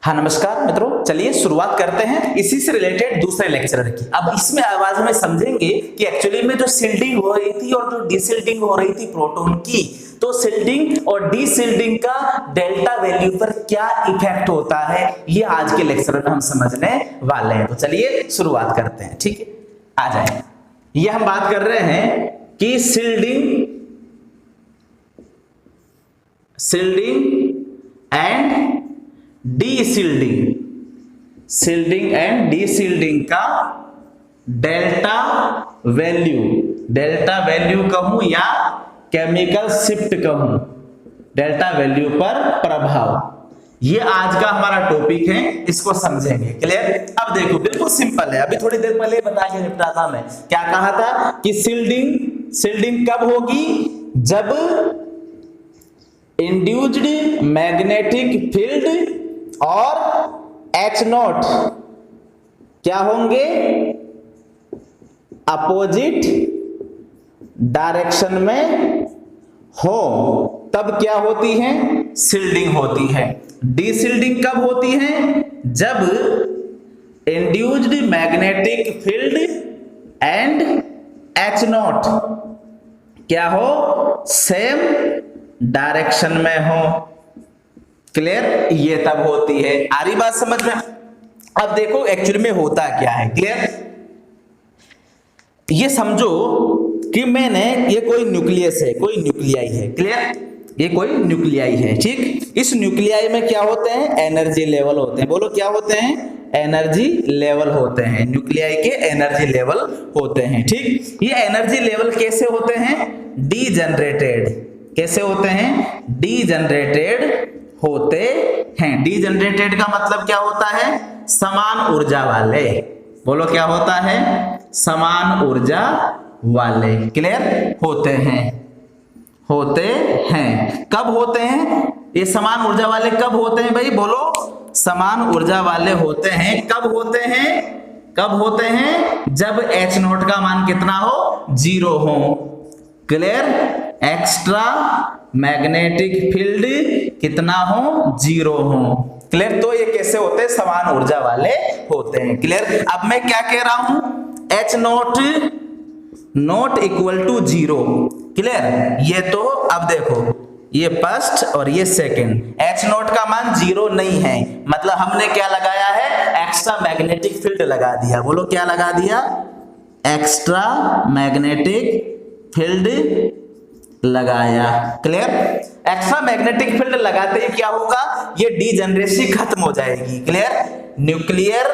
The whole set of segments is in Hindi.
हाँ नमस्कार मित्रों, चलिए शुरुआत करते हैं इसी से रिलेटेड दूसरे लेक्चर की। अब इसमें आवाज में समझेंगे कि एक्चुअली में जो शिल्डिंग हो रही थी और जो डीशिल्डिंग हो रही थी प्रोटॉन की, तो शिल्डिंग और डीशिल्डिंग का डेल्टा वैल्यू पर क्या इफेक्ट होता है, ये आज के लेक्चर में हम समझने वाले हैं। तो चलिए शुरुआत करते हैं, ठीक है, आ जाए। ये हम बात कर रहे हैं कि शिल्डिंग एंड डीशिल्डिंग, शिल्डिंग एंड डीशिल्डिंग का डेल्टा वैल्यू कहूं या केमिकल शिफ्ट कहूं, डेल्टा वैल्यू पर प्रभाव, ये आज का हमारा टॉपिक है, इसको समझेंगे। क्लियर? अब देखो बिल्कुल सिंपल है, अभी थोड़ी देर पहले बता के निपटा था मैं, क्या कहा था कि शिल्डिंग कब होगी, जब इंड्यूस्ड मैग्नेटिक फील्ड और H0 क्या होंगे, अपोजिट डायरेक्शन में हो, तब क्या होती है, शिल्डिंग होती है। डीशिल्डिंग कब होती है, जब induced magnetic field and H0 क्या हो, सेम डायरेक्शन में हो। क्लियर? ये तब होती है। आ रही बात समझ में? अब देखो एक्चुअली में होता क्या है। क्लियर? ये समझो कि मैंने, ये कोई न्यूक्लियस है, कोई न्यूक्लियाई है। क्लियर? ये कोई न्यूक्लियाई है, ठीक। इस न्यूक्लियाई में क्या होते हैं, एनर्जी लेवल होते हैं। बोलो क्या होते हैं, एनर्जी लेवल होते हैं। न्यूक्लियाई के एनर्जी लेवल होते हैं, ठीक। ये एनर्जी लेवल कैसे होते हैं, डीजनरेटेड। कैसे होते हैं, डीजनरेटेड होते हैं। डीजनरेटेड का मतलब क्या होता है, समान ऊर्जा वाले। बोलो क्या होता है, समान ऊर्जा वाले। क्लियर? होते हैं। कब होते हैं ये समान ऊर्जा वाले, कब होते हैं भाई, बोलो। समान ऊर्जा वाले होते हैं, कब होते हैं, जब H0 का मान कितना हो, 0 हो। क्लियर? एक्स्ट्रा मैग्नेटिक फील्ड कितना हो, 0 हो। क्लियर? तो ये कैसे होते हैं, समान ऊर्जा वाले होते हैं। क्लियर? अब मैं क्या कह रहा हूं, H0 not equal to 0। Clear? ये तो अब देखो, ये फर्स्ट और ये सेकंड, H0 का मान 0 नहीं है, मतलब हमने क्या लगाया है, एक्स्ट्रा मैग्नेटिक फील्ड लगा दिया। बोलो क्या लगा दिया, एक्स्ट्रा मैग्नेटिक फील्ड लगाया। क्लियर? एक्स्ट्रा मैग्नेटिक फील्ड लगाते ही क्या होगा, ये डीजनरेसी खत्म हो जाएगी। क्लियर? न्यूक्लियर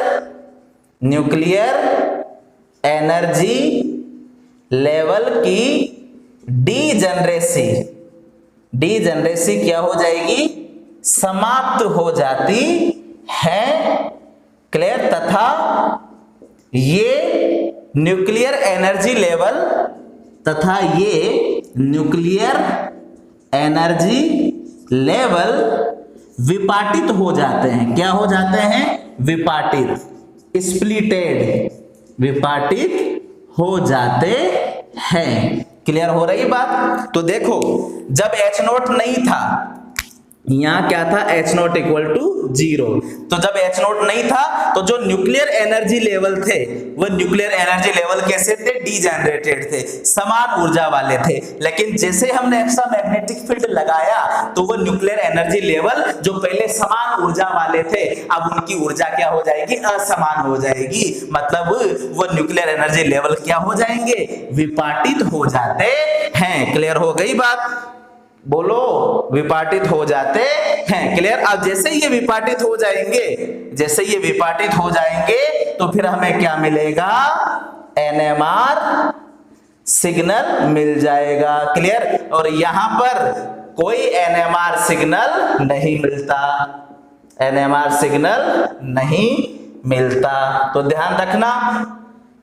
एनर्जी लेवल की डीजनरेसी क्या हो जाएगी, समाप्त हो जाती है। क्लियर? तथा ये न्यूक्लियर एनर्जी लेवल विपाटित हो जाते हैं। क्या हो जाते हैं, विपाटित, विपाटित हो जाते हैं। क्लियर हो रही बात? तो देखो जब H0 नहीं था, यहां क्या था, H0 इक्वल टू 0। तो जब H0 नहीं था तो जो न्यूक्लियर एनर्जी लेवल थे, वो न्यूक्लियर एनर्जी लेवल कैसे थे, डीजनरेटेड थे, समान ऊर्जा वाले थे। लेकिन जैसे हमने एक्स्ट्रा मैग्नेटिक फील्ड लगाया तो वो न्यूक्लियर एनर्जी लेवल जो पहले समान ऊर्जा वाले थे, अब उनकी ऊर्जा क्या हो जाएगी, असमान हो जाएगी। मतलब वो न्यूक्लियर एनर्जी लेवल क्या हो जाएंगे, विपाटित हो जाते हैं। क्लियर हो गई बात? बोलो, विपाटित हो जाते हैं। क्लियर? अब जैसे ये विपाटित हो जाएंगे, तो फिर हमें क्या मिलेगा, NMR सिग्नल मिल जाएगा। क्लियर? और यहां पर कोई NMR सिग्नल नहीं मिलता, तो ध्यान रखना।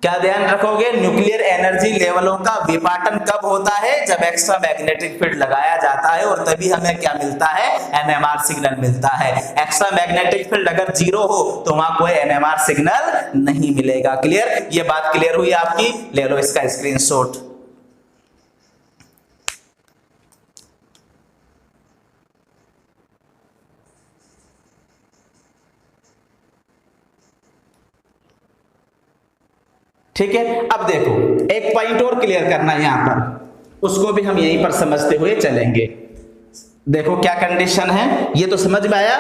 क्या ध्यान रखोगे, न्यूक्लियर एनर्जी लेवलों का विपाटन कब होता है, जब एक्स्ट्रा मैग्नेटिक फील्ड लगाया जाता है, और तभी हमें क्या मिलता है, NMR सिग्नल मिलता है। एक्स्ट्रा मैग्नेटिक फील्ड अगर 0 हो तो वहां कोई NMR सिग्नल नहीं मिलेगा। क्लियर? ये बात क्लियर हुई आपकी? ले लो इसका स्क्रीनशॉट। ठीक है, अब देखो एक पॉइंट और क्लियर करना है यहां पर, उसको भी हम यहीं पर समझते हुए चलेंगे। देखो क्या कंडीशन है, ये तो समझ में आया।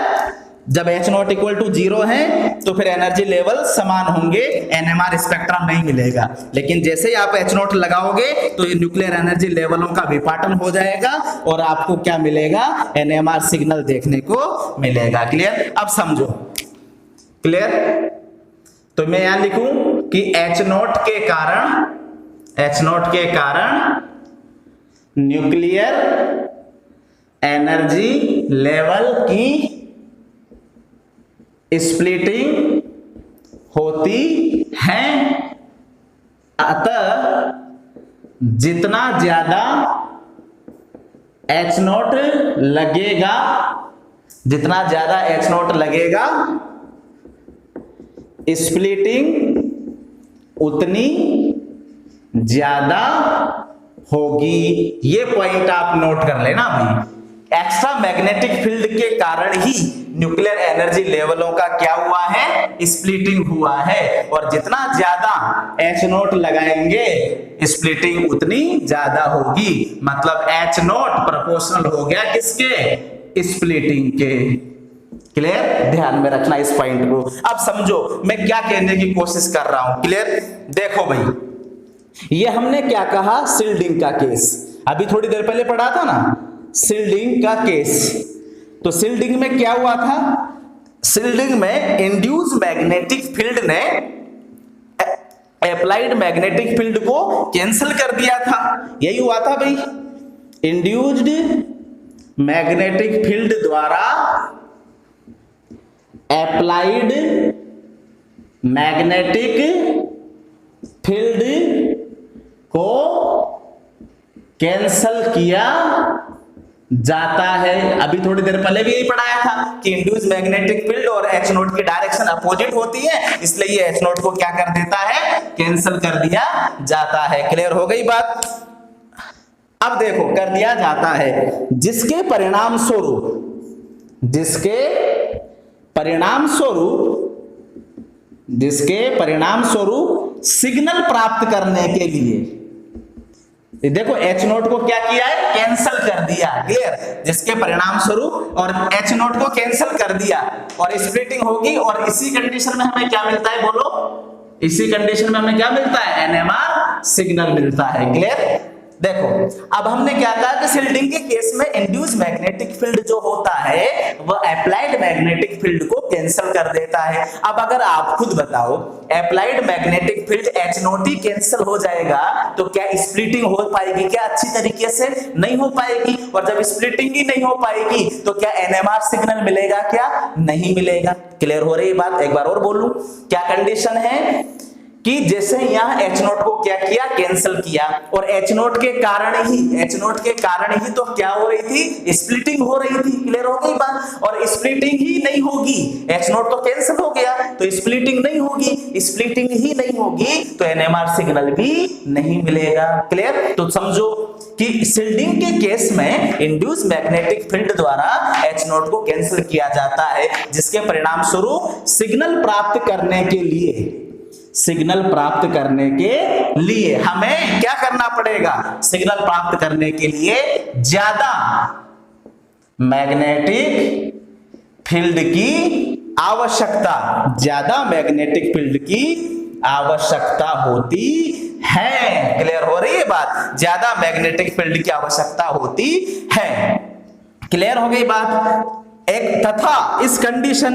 जब H0 इक्वल टू 0 है तो फिर एनर्जी लेवल समान होंगे, NMR स्पेक्ट्रम नहीं मिलेगा। लेकिन जैसे ही आप H0 लगाओगे तो ये न्यूक्लियर एनर्जी लेवलों का विपाटन हो जाएगा और आपको क्या मिलेगा, NMR सिग्नल देखने को मिलेगा। क्लियर, अब समझो। क्लियर, तो मैं यहां लिखूं कि H0 के कारण न्यूक्लियर एनर्जी लेवल की स्प्लिटिंग होती है, अतः जितना ज्यादा H0 लगेगा, जितना ज्यादा H0 लगेगा स्प्लिटिंग उतनी ज्यादा होगी। ये पॉइंट आप नोट कर लेना भाई। एक्स्ट्रा मैग्नेटिक फील्ड के कारण ही न्यूक्लियर एनर्जी लेवलों का क्या हुआ है, स्प्लिटिंग हुआ है। और जितना ज्यादा H0 लगाएंगे स्प्लिटिंग उतनी ज्यादा होगी। मतलब H0 प्रोपोर्शनल हो गया किसके, स्प्लिटिंग के। क्लियर, ध्यान में रखना इस पॉइंट को। अब समझो मैं क्या कहने की कोशिश कर रहा हूं। क्लियर, देखो भाई, ये हमने क्या कहा, शिल्डिंग का केस अभी थोड़ी देर पहले पढ़ा था ना, शिल्डिंग का केस। तो शिल्डिंग में क्या हुआ था, शिल्डिंग में इंड्यूस मैग्नेटिक फील्ड ने अप्लाइड मैग्नेटिक फील्ड को कैंसिल कर दिया था। यही हुआ था भाई, इंड्यूस्ड मैग्नेटिक फील्ड द्वारा अप्लाइड मैग्नेटिक फील्ड को कैंसल किया जाता है। अभी थोड़ी देर पहले भी यही पढ़ाया था कि इंड्यूस मैग्नेटिक फील्ड और H0 की डायरेक्शन अपोजिट होती है, इसलिए ये H0 को क्या कर देता है, कैंसल कर दिया जाता है। क्लियर हो गई बात। अब देखो, कर दिया जाता है, जिसके परिणाम स्वरूप सिग्नल प्राप्त करने के लिए, देखो H0 को क्या किया है, कैंसल कर दिया। क्लियर, जिसके परिणाम स्वरूप और H0 को कैंसल कर दिया और स्प्लिटिंग होगी। और इसी कंडीशन में हमें क्या मिलता है, बोलो, इसी कंडीशन में हमें क्या मिलता है, NMR सिग्नल मिलता है। क्लियर, देखो अब हमने क्या कहा कि शिल्डिंग के केस में इंड्यूस मैग्नेटिक फील्ड जो होता है वह अप्लाइड मैग्नेटिक फील्ड को कैंसिल कर देता है। अब अगर आप खुद बताओ, applied magnetic field H0 cancel हो जाएगा तो क्या स्प्लिटिंग हो पाएगी क्या, अच्छी तरीके से नहीं हो पाएगी। और जब स्प्लिटिंग ही नहीं हो पाएगी तो क्या NMR सिग्नल मिलेगा क्या, नहीं मिलेगा। क्लियर हो रही बात, एक बार और बोलूं, क्या कंडीशन है कि जैसे यहां H0 को क्या किया, कैंसिल किया, और H0 के कारण ही तो क्या हो रही थी, स्प्लिटिंग हो रही थी। क्लियर हो गई बात। और स्प्लिटिंग ही नहीं होगी, H0 तो कैंसिल हो गया तो स्प्लिटिंग नहीं होगी, स्प्लिटिंग ही नहीं होगी तो NMR सिग्नल भी नहीं मिलेगा। क्लियर, तो समझो कि शिल्डिंग के केस में इंड्यूस मैग्नेटिक फील्ड द्वारा H0 को कैंसिल किया जाता है, जिसके परिणाम स्वरूप सिग्नल प्राप्त करने के लिए हमें क्या करना पड़ेगा, सिग्नल प्राप्त करने के लिए ज्यादा मैग्नेटिक फील्ड की आवश्यकता होती है। क्लियर हो रही है बात, ज्यादा मैग्नेटिक फील्ड की आवश्यकता होती है। क्लियर हो गई बात। एक तथा इस कंडीशन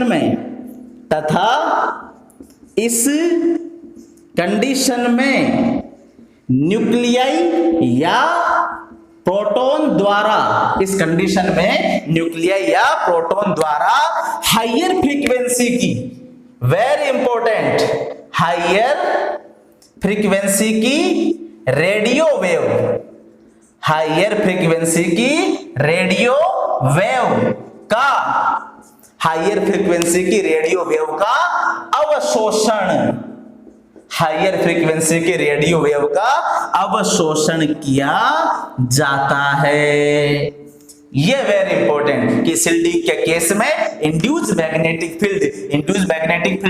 में न्यूक्लियाई या प्रोटॉन द्वारा हायर फ्रीक्वेंसी की, वेरी इंपॉर्टेंट, हायर फ्रीक्वेंसी की रेडियो वेव का अवशोषण किया जाता है। ये वेरी इंपॉर्टेंट कि शील्डिंग के केस में इंड्यूस मैग्नेटिक फील्ड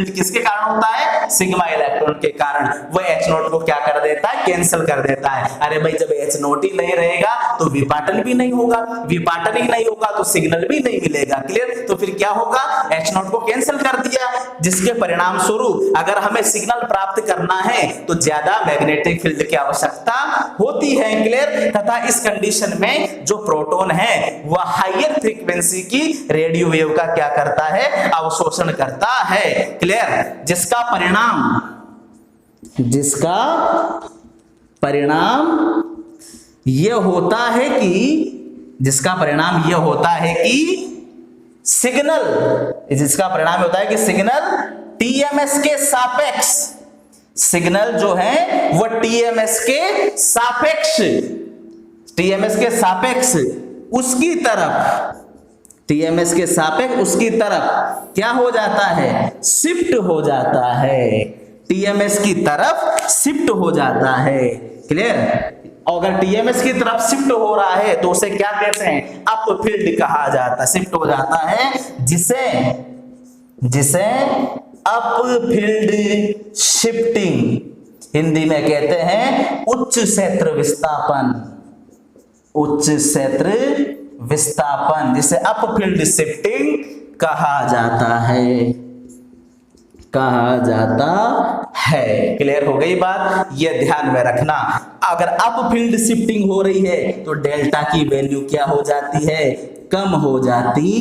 किसके कारण होता है? सिग्मा इलेक्ट्रॉन के कारण। वो H नोट को क्या कर देता है? कैंसिल कर देता है। अरे भाई जब H नोट ही नहीं रहेगा तो विपाटन भी नहीं होगा, विपाटन ही नहीं होगा तो सिग्नल भी नहीं मिलेगा। क्लियर? तो फिर क्या होगा? H नोट को कैंसिल कर दिया, जिसके परिणाम स्वरूप अगर हमें सिग्नल प्राप्त करना है तो ज्यादा मैग्नेटिक फील्ड की आवश्यकता होती है। क्लियर? तथा इस कंडीशन में जो प्रोटॉन है वह हायर फ्रीक्वेंसी की रेडियो वेव का क्या करता है? अवशोषण करता है। क्लियर? जिसका परिणाम यह होता है कि सिग्नल टीएमएस के सापेक्ष, सिग्नल जो है वह टीएमएस के सापेक्ष उसकी तरफ क्या हो जाता है? शिफ्ट हो जाता है, टीएमएस की तरफ शिफ्ट हो जाता है। क्लियर? अगर टीएमएस की तरफ शिफ्ट हो रहा है तो उसे क्या कहते हैं? अप फील्ड कहा जाता है। शिफ्ट हो जाता है जिसे अप फील्ड शिफ्टिंग हिंदी में कहते हैं उच्च क्षेत्र विस्थापन, जिसे अप फील्ड शिफ्टिंग कहा जाता है। क्लियर हो गई बात? ये ध्यान में रखना। अगर अप फील्ड शिफ्टिंग हो रही है तो डेल्टा की वैल्यू क्या हो जाती है? कम हो जाती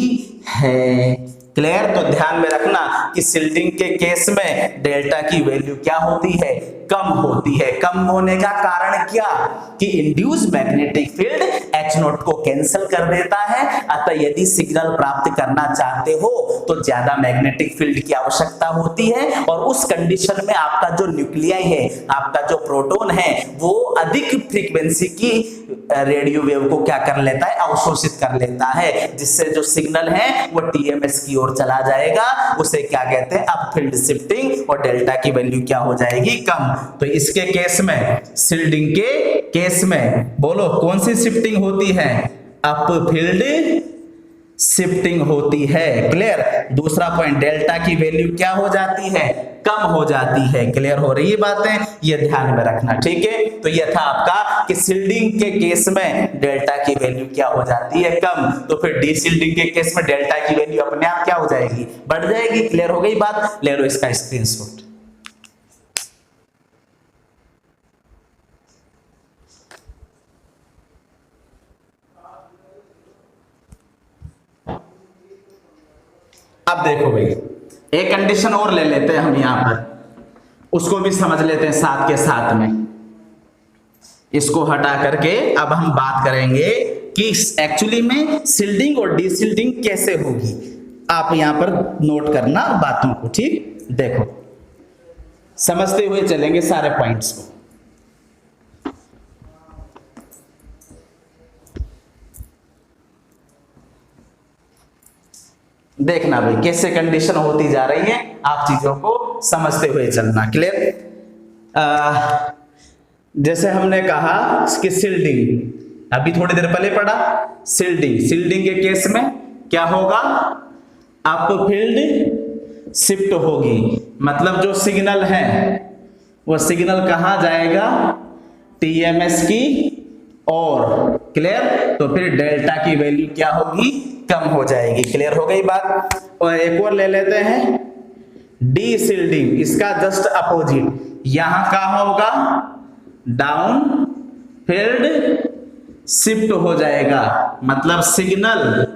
है। क्लियर? तो ध्यान में रखना कि शील्डिंग के केस में डेल्टा की वैल्यू क्या होती है? कम होती है। कम होने का कारण क्या? कि induce magnetic field H note को कैंसिल कर देता है। अतः यदि सिग्नल प्राप्त करना चाहते हो तो ज्यादा मैग्नेटिक फील्ड की आवश्यकता होती है, और उस कंडीशन में आपका जो न्यूक्लियाई है, आपका जो प्रोटॉन है, वो अधिक फ्रीक्वेंसी की रेडियो वेव को क्या कर लेता है? अवशोषित कर लेता है, जिससे जो सिग्नल है वो टीएमएस की ओर चला जाएगा। उसे क्या कहते हैं? अप फील्ड शिफ्टिंग, और डेल्टा की वैल्यू क्या हो जाएगी? कम। तो इसके केस में, शील्डिंग के केस में बोलो कौन सी शिफ्टिंग होती है? अप फील्ड शिफ्टिंग होती है। क्लियर? दूसरा पॉइंट, डेल्टा की वैल्यू क्या हो जाती है? कम हो जाती है। क्लियर हो रही है बातें? ये ध्यान में रखना। ठीक है? तो यह था आपका कि शील्डिंग के केस में डेल्टा की वैल्यू क्या हो जाती है? कम। तो फिर डी शील्डिंग के केस में डेल्टा की वैल्यू अपने आप क्या हो जाएगी? बढ़ जाएगी। क्लियर हो गई बात? ले लो इसका स्क्रीनशॉट। अब देखो भाई, एक कंडीशन और ले लेते हैं हम यहां पर, उसको भी समझ लेते हैं साथ के साथ में। इसको हटा करके अब हम बात करेंगे कि एक्चुअली में शील्डिंग और डीशील्डिंग कैसे होगी। आप यहां पर नोट करना बातों को। ठीक? देखो, समझते हुए चलेंगे सारे पॉइंट्स को। देखना भाई कैसे कंडीशन होती जा रही है, आप चीजों को समझते हुए चलना। क्लियर? जैसे हमने कहा कि शील्डिंग, अभी थोड़ी देर पहले पढ़ा, शील्डिंग के केस में क्या होगा? अप फील्ड शिफ्ट होगी, मतलब जो सिग्नल है वो सिग्नल कहां जाएगा? टीएमएस की और। क्लियर? तो फिर डेल्टा की वैल्यू क्या होगी? कम हो जाएगी। क्लियर हो गई बात? और एक और ले लेते हैं डी शील्डिंग, इसका जस्ट अपोजिट। यहां का होगा डाउन फील्ड शिफ्ट हो जाएगा, मतलब सिग्नल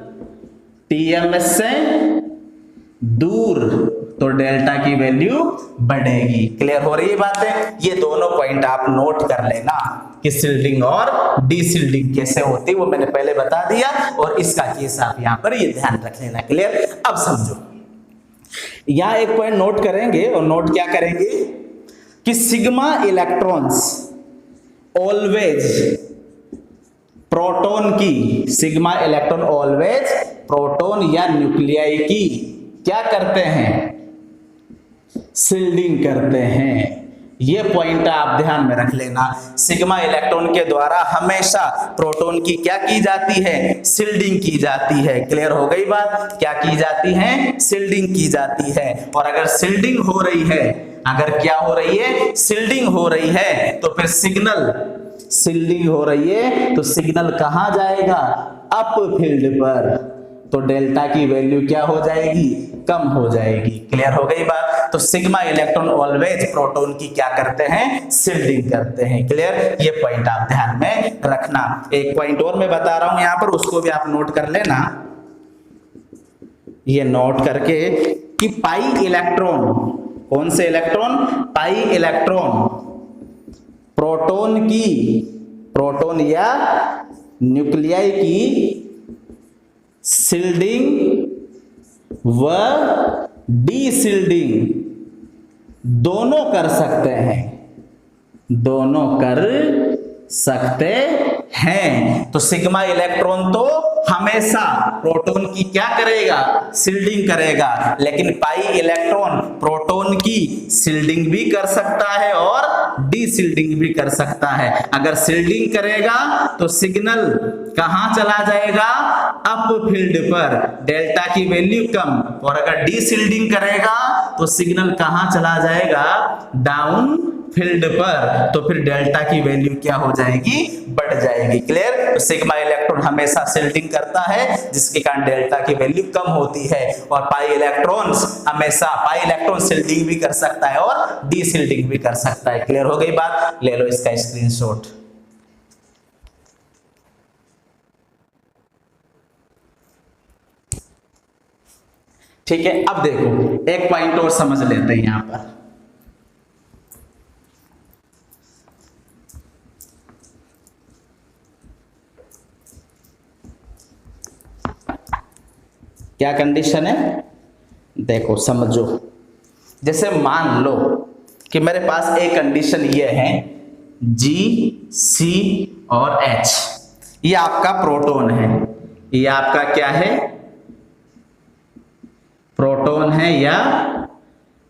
टीएमएस से दूर, तो डेल्टा की वैल्यू बढ़ेगी। क्लियर हो रही है बातें? ये दोनों पॉइंट आप नोट कर लेना कि शील्डिंग और डीशील्डिंग कैसे होती है, वो मैंने पहले बता दिया, और इसका केस आप यहां पर ये ध्यान रख लेना। क्लियर? अब समझो, यहां एक पॉइंट नोट करेंगे, और नोट क्या करेंगे कि सिग्मा इलेक्ट्रॉन्स ऑलवेज प्रोटॉन की, सिग्मा इलेक्ट्रॉन ऑलवेज प्रोटॉन या न्यूक्लियाई की क्या करते हैं? शील्डिंग करते हैं। ये पॉइंट आप ध्यान में रख लेना। सिग्मा इलेक्ट्रॉन के द्वारा हमेशा प्रोटॉन की क्या की जाती है, शिल्डिंग की जाती है। क्लियर हो गई बात, क्या की जाती है, शिल्डिंग की जाती है। और अगर शिल्डिंग हो रही है, अगर क्या हो रही है, शिल्डिंग हो रही है, तो फिर सिग्नल, शिल्डिंग हो रही है तो सिग्नल कहां जाएगा, अप फील्ड पर, तो डेल्टा की वैल्यू क्या हो जाएगी, कम हो जाएगी। क्लियर हो गई बात। तो सिग्मा इलेक्ट्रॉन ऑलवेज प्रोटॉन की क्या करते हैं, शिल्डिंग करते हैं। क्लियर, ये पॉइंट आप ध्यान में रखना। एक पॉइंट और मैं बता रहा हूं यहां पर, उसको भी आप नोट कर लेना, ये नोट करके कि पाई इलेक्ट्रॉन, कौन से इलेक्ट्रॉन, पाई इलेक्ट्रॉन प्रोटॉन की, प्रोटॉन या न्यूक्लियाई की शिल्डिंग व डीशिल्डिंग दोनों कर सकते हैं, दोनों कर सकते हैं। तो सिग्मा इलेक्ट्रॉन तो हमेशा प्रोटॉन की क्या करेगा, शिल्डिंग करेगा, लेकिन पाई इलेक्ट्रॉन प्रोटॉन की शिल्डिंग भी कर सकता है और डीशिल्डिंग भी कर सकता है। अगर शिल्डिंग करेगा तो सिग्नल कहां चला जाएगा, अप फील्ड पर, डेल्टा की वैल्यू कम, और अगर डीशिल्डिंग करेगा तो सिग्नल कहां चला जाएगा, डाउन फील्ड पर, तो फिर डेल्टा की वैल्यू क्या हो जाएगी, बढ़ जाएगी। क्लियर, तो सिग्मा इलेक्ट्रॉन हमेशा शिल्डिंग करता है, जिसके कारण डेल्टा की वैल्यू कम होती है। और पाई इलेक्ट्रॉन्स हमेशा, पाई इलेक्ट्रॉन शिल्डिंग भी कर सकता है और डीशिल्डिंग भी कर सकता है। क्लियर हो गई बात, ले लो इसका स्क्रीनशॉट। ठीक है, अब देखो एक पॉइंट और समझ लेते हैं यहां पर। क्या कंडीशन है, देखो समझो। जैसे मान लो कि मेरे पास एक कंडीशन ये है, G, C और H, ये आपका प्रोटॉन है, ये आपका क्या है, प्रोटॉन है या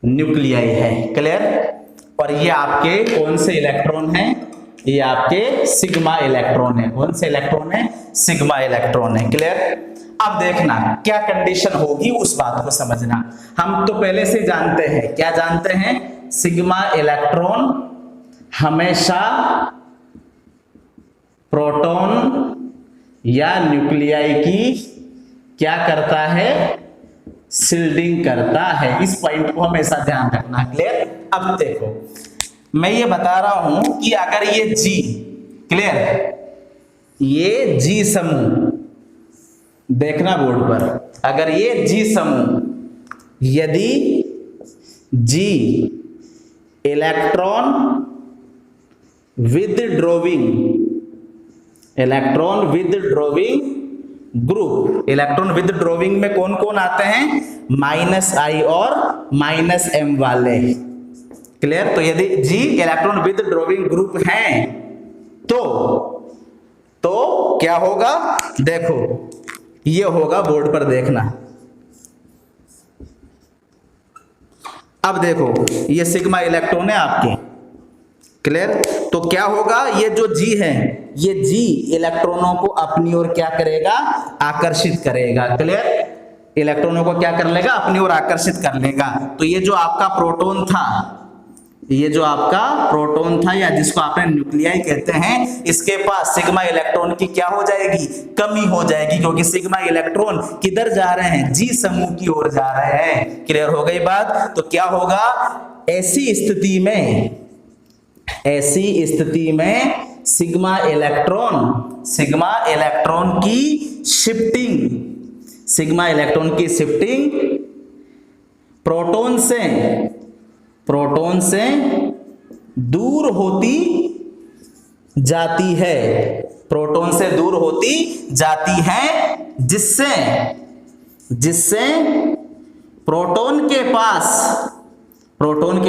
न्यूक्लियाई है। क्लियर, और ये आपके कौन से इलेक्ट्रॉन है, ये आपके सिग्मा इलेक्ट्रॉन है। कौन से इलेक्ट्रॉन है, सिग्मा इलेक्ट्रॉन है। क्लियर, अब देखना क्या कंडीशन होगी, उस बात को समझना। हम तो पहले से जानते हैं, क्या जानते हैं, सिग्मा इलेक्ट्रॉन हमेशा प्रोटॉन या न्यूक्लियाई की क्या करता है, शिल्डिंग करता है। इस पॉइंट को हमेशा ध्यान रखना। क्लियर, अब देखो मैं ये बता रहा हूं कि अगर ये G, क्लियर, ये G समूह, देखना बोर्ड पर, अगर ये G समूह यदि G electron withdrawing, electron withdrawing group, electron withdrawing में कौन कौन आते हैं, -I और -M वाले। क्लियर, तो यदि G इलेक्ट्रॉन विदड्रॉविंग ग्रुप हैं तो क्या होगा, देखो ये होगा बोर्ड पर, देखना। अब देखो ये सिग्मा इलेक्ट्रॉन है आपके। क्लियर, तो क्या होगा, ये जो G है, ये G इलेक्ट्रॉनों को अपनी ओर क्या करेगा, आकर्षित करेगा। क्लियर, इलेक्ट्रॉनों को क्या कर लेगा, अपनी ओर आकर्षित कर लेगा। तो ये जो आपका प्रोटॉन था, ये जो आपका प्रोटॉन था या जिसको आपने न्यूक्लियाई कहते हैं, इसके पास सिग्मा इलेक्ट्रॉन की क्या हो जाएगी, कमी हो जाएगी, क्योंकि सिग्मा इलेक्ट्रॉन किधर जा रहे हैं, G समूह की ओर जा रहे हैं। क्लियर हो गई बात। तो क्या होगा, ऐसी स्थिति में सिग्मा इलेक्ट्रॉन की शिफ्टिंग प्रोटॉन से दूर होती जाती है, प्रोटॉन से दूर होती जाती है, जिससे प्रोटॉन के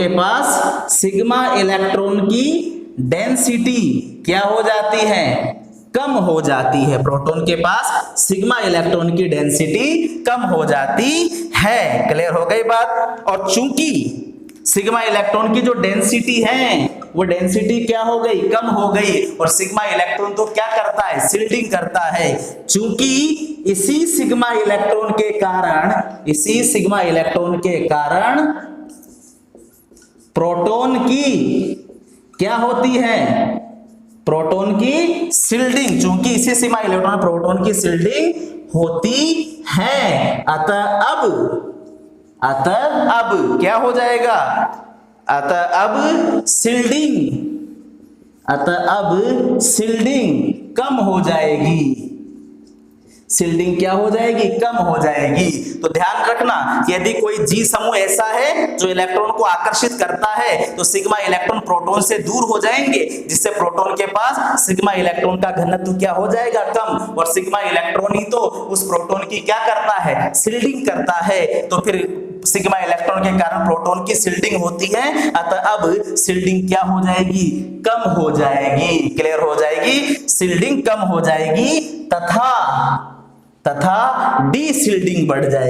पास सिग्मा इलेक्ट्रॉन की डेंसिटी क्या हो जाती है, कम हो जाती है। प्रोटॉन के पास सिग्मा इलेक्ट्रॉन की डेंसिटी कम हो जाती है। क्लियर हो गई बात। और चूंकि सिग्मा इलेक्ट्रॉन की जो डेंसिटी है वो डेंसिटी क्या हो गई, कम हो गई। और सिग्मा इलेक्ट्रॉन तो क्या करता है, शिल्डिंग करता है। चूंकि इसी सिग्मा इलेक्ट्रॉन के कारण प्रोटॉन की क्या होती है, प्रोटॉन की शिल्डिंग। चूंकि इसी सिग्मा इलेक्ट्रॉन प्रोटॉन की शिल्डिंग होती है, अतः अब क्या हो जाएगा, अतः अब शिल्डिंग कम हो जाएगी। शिल्डिंग क्या हो जाएगी, कम हो जाएगी। तो ध्यान रखना, यदि कोई जी समूह ऐसा है जो इलेक्ट्रॉन को आकर्षित करता है तो सिग्मा इलेक्ट्रॉन प्रोटॉन से दूर हो जाएंगे, जिससे प्रोटॉन के पास सिग्मा इलेक्ट्रॉन का घनत्व क्या हो जाएगा, कम। और सिग्मा इलेक्ट्रॉन ही तो उस प्रोटॉन की क्या करता है, शिल्डिंग करता है। तो फिर सिग्मा इलेक्ट्रॉन के कारण प्रोटॉन की शिल्डिंग होती है, अतः अब शिल्डिंग क्या हो जाएगी, कम हो जाएगी। क्लियर हो जाएगी, शिल्डिंग कम हो जाएगी तथा डी शिल्डिंग बढ़ जाएगी।